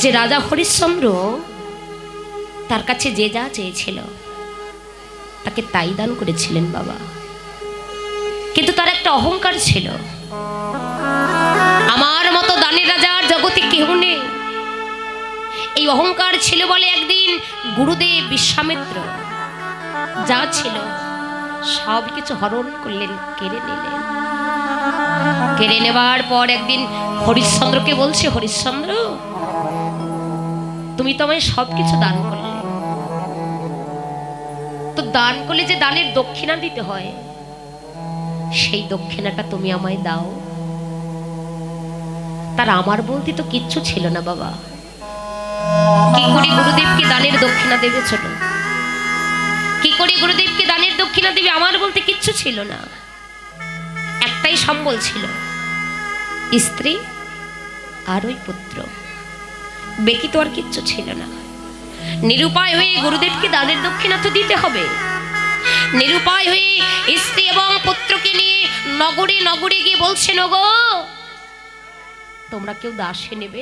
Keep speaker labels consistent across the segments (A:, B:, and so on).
A: যে রাজা হরিশ্চন্দ্র তার কাছে যে যা চেয়েছিল তাকে তাই দান করেছিলেন বাবা। কিন্তু তার একটা অহংকার ছিল, আমার মতো দানের রাজার জগতে কেউ নেই। এই অহংকার ছিল বলে একদিন গুরুদেব বিশ্বামিত্র যা ছিল সব কিছু হরণ করলেন, কেড়ে নিলেন। কেড়ে নেবার পর একদিন হরিশ্চন্দ্রকে বলছে, হরিশ্চন্দ্র তুমি তো আমায় সবকিছু দান করলে, তো দান করলে যে দানের দক্ষিণা দিতে হয় সেই দক্ষিণাটা তুমি আমায় দাও। তার আমার বলতে তো কিচ্ছু ছিল না বাবা, কি করে গুরুদেবকে দানের দক্ষিণা দেবে? ছোট কি করে গুরুদেবকে দানের দক্ষিণা দেবে? আমার বলতে কিচ্ছু ছিল না, একটাই সম্বল ছিল, স্ত্রী আর ওই পুত্র, বেকি তো আর কিচ্ছু ছিল না। নিরুপায় হয়ে গুরুদেবকে দানের দক্ষিণা তো দিতে হবে। নিরুপায় হয়ে স্ত্রী এবং পুত্রকে নিয়ে নগরে নগরে গিয়ে বলছেন, ওগো তোমরা কেউ দাসে নেবে?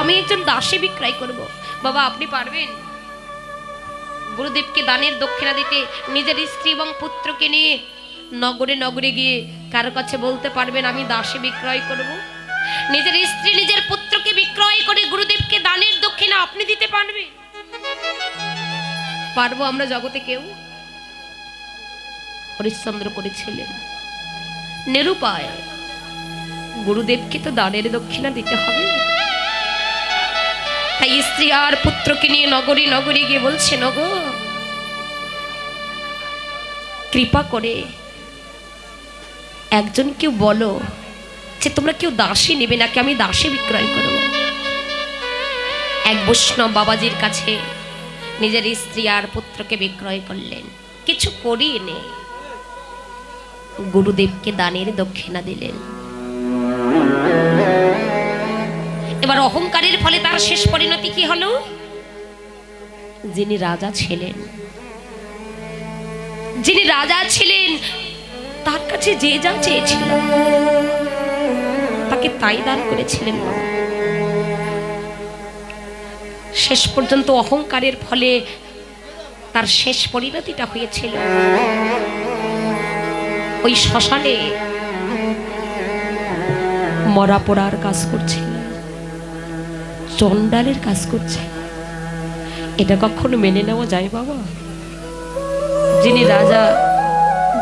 A: আমি একজন দাসী বিক্রয় করব। বাবা আপনি পারবেন গুরুদেবকে দানের দক্ষিণা দিতে? নিজের স্ত্রী এবং পুত্রকে নিয়ে নগরে নগরে গিয়ে কারো কাছে বলতে পারবেন আমি দাসী বিক্রয় করব? নিজের স্ত্রী নিজের পুত্রকে বিক্রয় করে গুরুদেবকে দানের দক্ষিণা আপনি দিতে পারবেন? পারবো আমরা জগতে কেউ? হরিশ্চন্দ্র করেছিলেন নিরুপায়, গুরুদেবকে তো দানের দক্ষিণা দিতে হবে। তাই স্ত্রী আর পুত্রকে নিয়ে নগরী নগরী গিয়ে বলছেন, ওগো কৃপা করে একজন কেউ বলো যে তোমরা কেউ দাসী নেবে নাকি আমি দাসী বিক্রয় করব। এক বৈষ্ণব বাবাজির কাছে নিজের স্ত্রী আর পুত্রকে বিক্রয় করলেন, কিছু করিয়ে নে, গুরুদেবকে দানের দক্ষিণা দিলেন। এবার অহংকারের ফলে তার শেষ পরিণতি কি হলো? যিনি রাজা ছিলেন তার কাছে যে যা চেয়েছিল তাকে তাই দান করেছিলেন। শেষ পর্যন্ত অহংকারের ফলে তার শেষ পরিণতিটা হয়েছিল ওই শ্মশানে মরা পোড়ার কাজ করছে, চণ্ডালের কাজ করছে। এটা কখনো মেনে নেওয়া যায় বাবা? যিনি রাজা,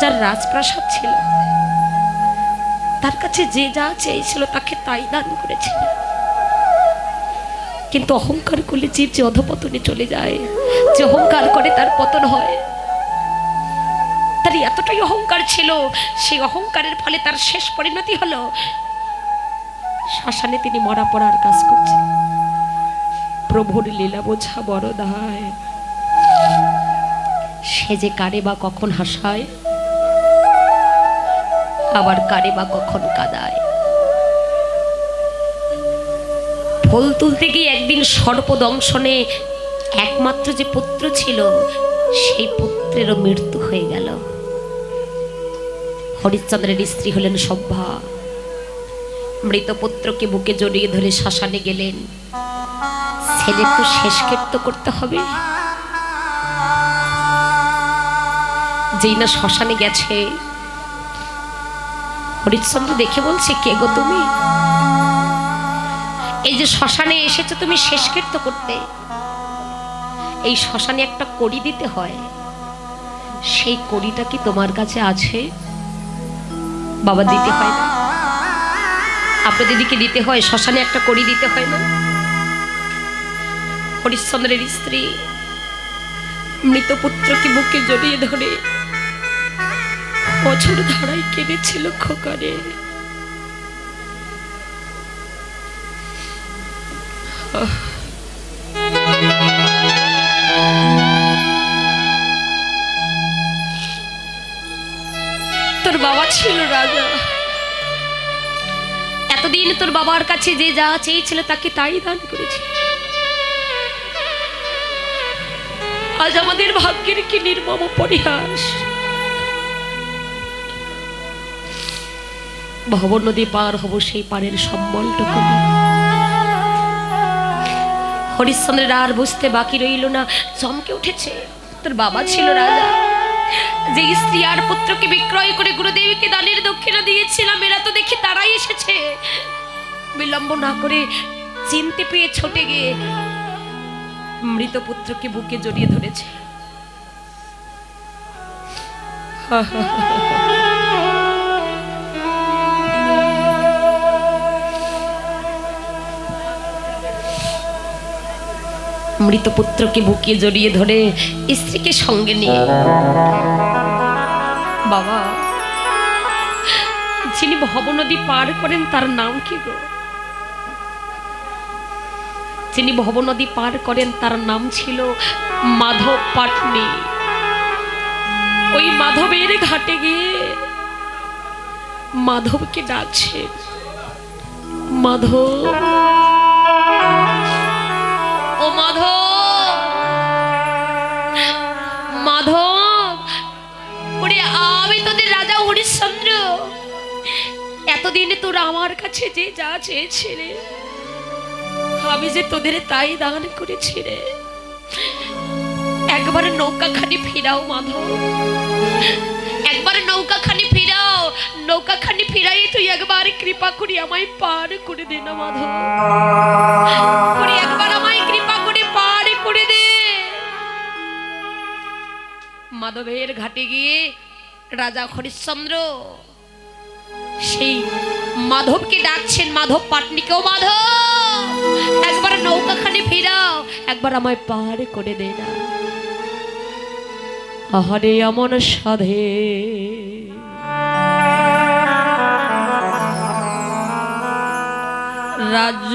A: যার রাজপ্রাসাদ ছিল, তার কাছে যে যা চেয়েছিল তাকে তাই দান করেছিলেন। কিন্তু অহংকার করলে জীব যে অধপতনে চলে যায়, যে অহংকার করে তার পতন হয়। তার এতটাই অহংকার ছিল, সেই অহংকারের ফলে তার শেষ পরিণতি হলো শ্মশানে তিনি মরা পড়ার কাজ করছেন। প্রভুর লীলা বোঝা বড় দায়, সে যে কারে বা কখন হাসায়, আবার কারে বা কখন কাঁদায়। ফুল তুলতে গিয়ে একদিন সর্পদংশনে একমাত্র যে পুত্র ছিল সেই পুত্রেরও মৃত্যু হয়ে গেল। হরিশ্চন্দ্রের স্ত্রী হলেন সভ্যা, মৃত পুত্রকে বুকে জড়িয়ে ধরে শ্মশানে গেলেন। ছেলে তো শেষকৃত্য করতে হবে। যেই না শ্মশানে গেছে, হরিশ্চন্দ্র দেখে বলছে, কে গো তুমি? এই যে শ্মশানে এসেছো তুমি শেষকৃত্য করতে, এই শ্মশানে একটা কড়ি দিতে হয়, সেই কড়িটা কি তোমার কাছে আছে? বাবা দিতে হয় না? আপনার দিদিকে দিতে হয়, শ্মশানে একটা কড়ি দিতে হয় না? হরিশ্চন্দ্রের স্ত্রী মৃত পুত্রকে বুকে জড়িয়ে ধরে বছর ধারায় কেঁদেছিল, খোকারে তোর বাবা ছিল রাজা, এতদিন তোর বাবার কাছে যে যা চেয়েছিল তাকে তাই দান করেছে। আজ আমাদের ভাগ্যের কি নির্মম পরিহাস। ভব নদী পার হব সেই পারের সম্বলটুকু নিয়ে। হরিশ্চন্দ্রের আর বুঝতে বাকি রইল না, চমকে উঠেছে। তোর বাবা ছিল রাজা, যে স্ত্রী আর পুত্রকে বিক্রয় করে গুরুদেবকে দানের দক্ষিণা দিয়েছিলাম, এরা তো দেখি তারাই এসেছে। বিলম্ব না করে চিনতে পেয়ে ছুটে গিয়ে মৃত পুত্রকে বুকে জড়িয়ে ধরেছে। মৃত পুত্রকে বুকে জড়িয়ে ধরে স্ত্রীকে সঙ্গে নিয়ে, বাবা, যিনি ভব নদী পার করেন তার নাম কি গো? যিনি ভব নদী পার করেন তার নাম ছিল মাধব পাটনি। ওই মাধবের ঘাটে গিয়ে মাধবকে ডাকছে, মাধব, ও মাধব, মাধব, ওরে আমি তোদের রাজা হরিশ্চন্দ্র। এতদিনে তোরা আমার কাছে যে যা চেয়েছিলে আমি যে তোদের তাই দান করেছি রে। একবার নৌকাখানি ফিরাও মাধব, একবার নৌকাখানি ফিরাও। নৌকাখানি ফিরাই তুই একবার কৃপা করি আমায় পার করে দে না মাধব, করে একবার আমায় কৃপা করে পার করে দে। মাধবের ঘাটে গিয়ে রাজা হরিশ্চন্দ্র সেই মাধবকে ডাকছেন, মাধব পাটনিকেও, মাধব একবার নৌকাখানি ফিরাও, একবার আমায় পার করে দে না। আহারে এমন সাধে রাজ্য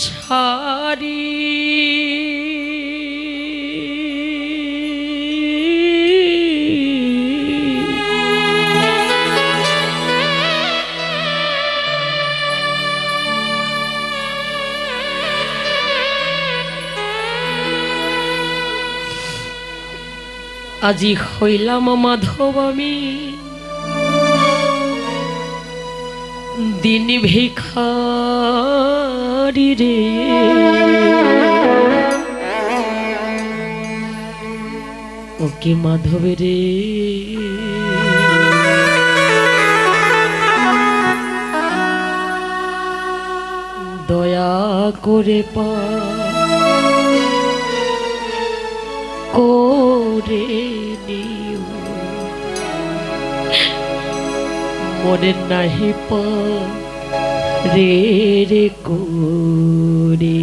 A: ছাড়ি আজি হইলাম মাধব আমি দিন ভিখারি রে। ওকে মাধব রে, দয়া করে পা করে নিও, মনে নাহি পা রে রে করে।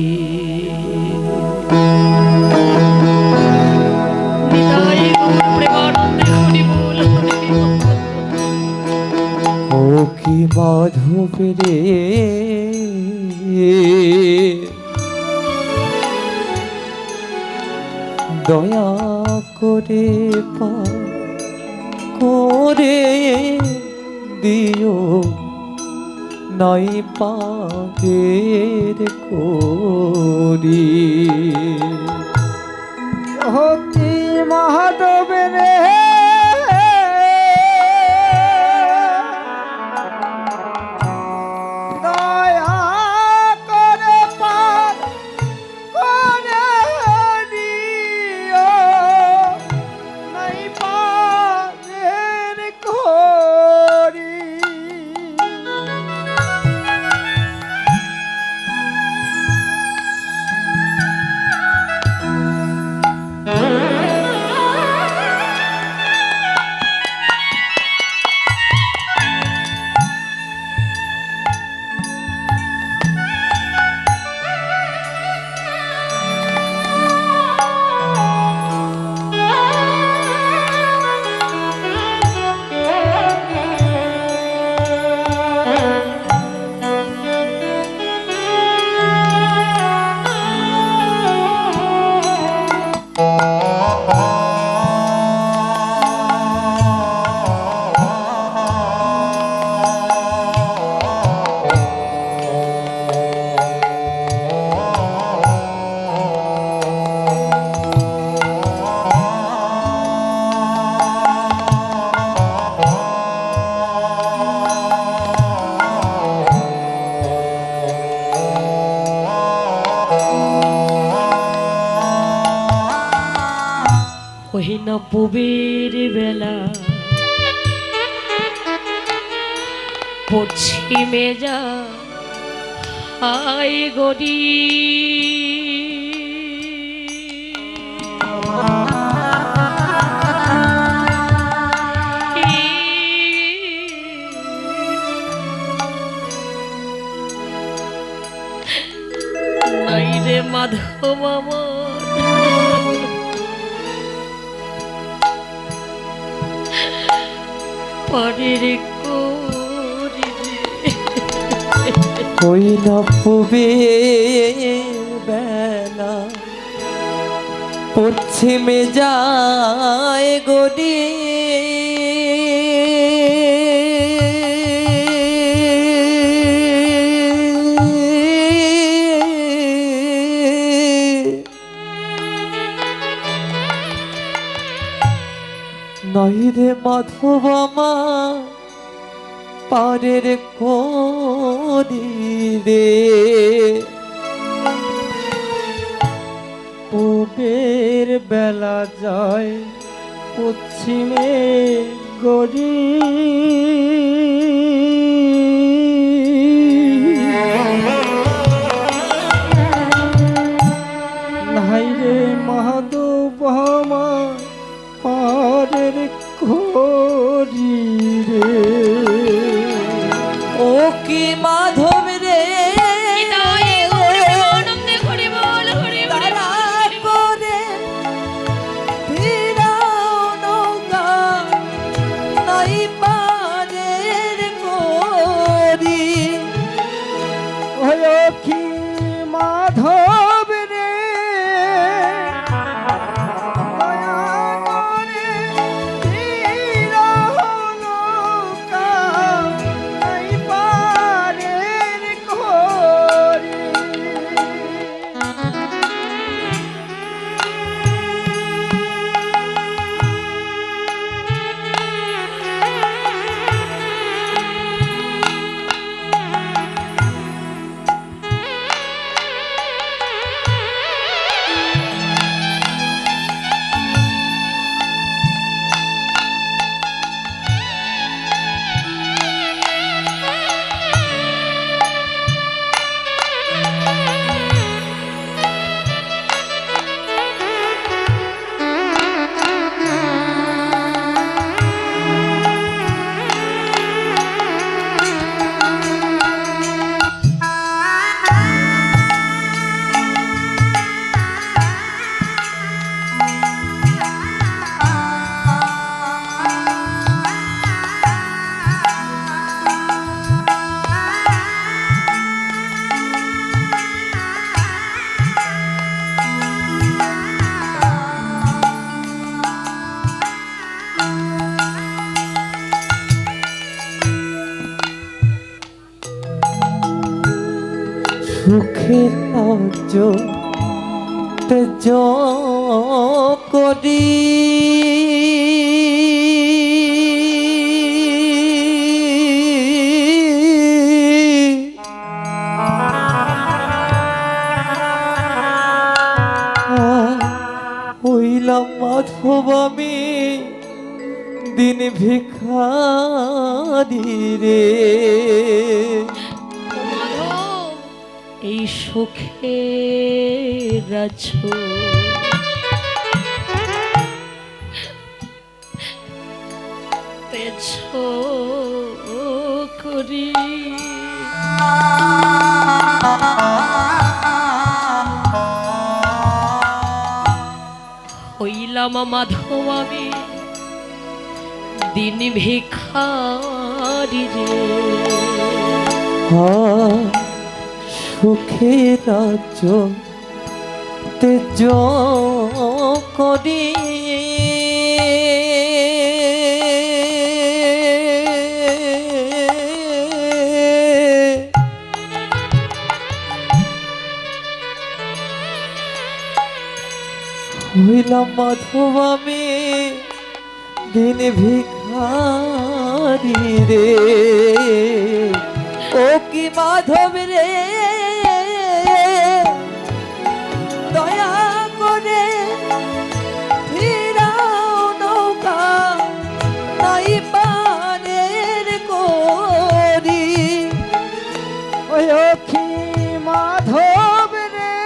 B: ও কি মাধব রে, দয়া করে পা করে দিও, নাই পারের করি। ও কি মাধব রে,
A: নববীর বেলা পশ্চিমে যা হায় গরি নাই রে মাধব আমার পরের করি
B: ওই নববে বেলা পশ্চিমে যায় গড়ি নাই রে মাধব আমার পারের করি রে পূবের বেলা যায় পশ্চিমে গড়ি নাই রে মাধব আমার পারের করি রে ও কি মাধব রে তারা করে ফিরাও নৌকা নাই পারের করি ও কি মাধব রে সুখের রাজ্য তেজ করি হইলাম মাধব আমি দিন ভিখারি রে
A: এই সুখে রাজ্য তেজ করি হইলাম মাধব আমি দিন ভিখারি রে
B: সুখের রাজ্য তেজ করি হইলাম মাধব আমি দিন ভিখারি রে ও কি মাধব রে দয়া করে ফিরাও সখী মাধব রে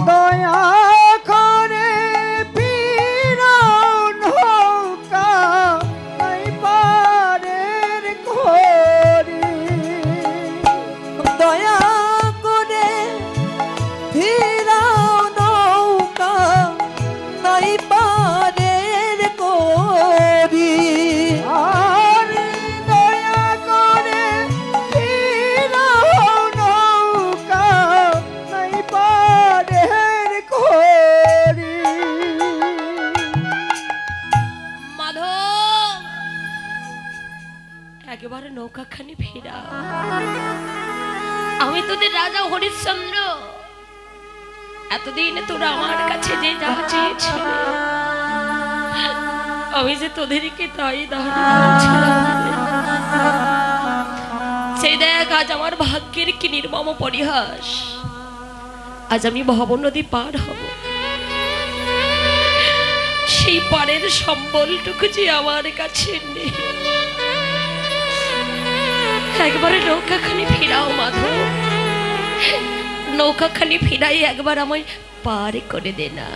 B: দয়া করে ফিরাও নৌকা এই পারের ঘড়ি দয়া করে ফিরাও নৌকা নাই পারের করি আর দয়া করে ফিরাও নৌকা নাই পারের করি
A: মাধব, একেবারে নৌকাখানি ফেরা। আমি তোদের রাজা হরিশ্চন্দ্র, এতদিন তোরা আমার কাছে যে যা চেয়েছিল আমি যে তোদেরকে তাই দান করেছিলাম। সেই দেখ আজ আমার ভাগ্যের কি নির্মম পরিহাস। আজ আমি ভব নদী পার হব, সেই পারের সম্বলটুকু যে আমার কাছে নেই। একবারে নৌকাখানি ফিরাও মাধব, নৌকাখানি ফিরাই একবার আমায় পার করে দে না।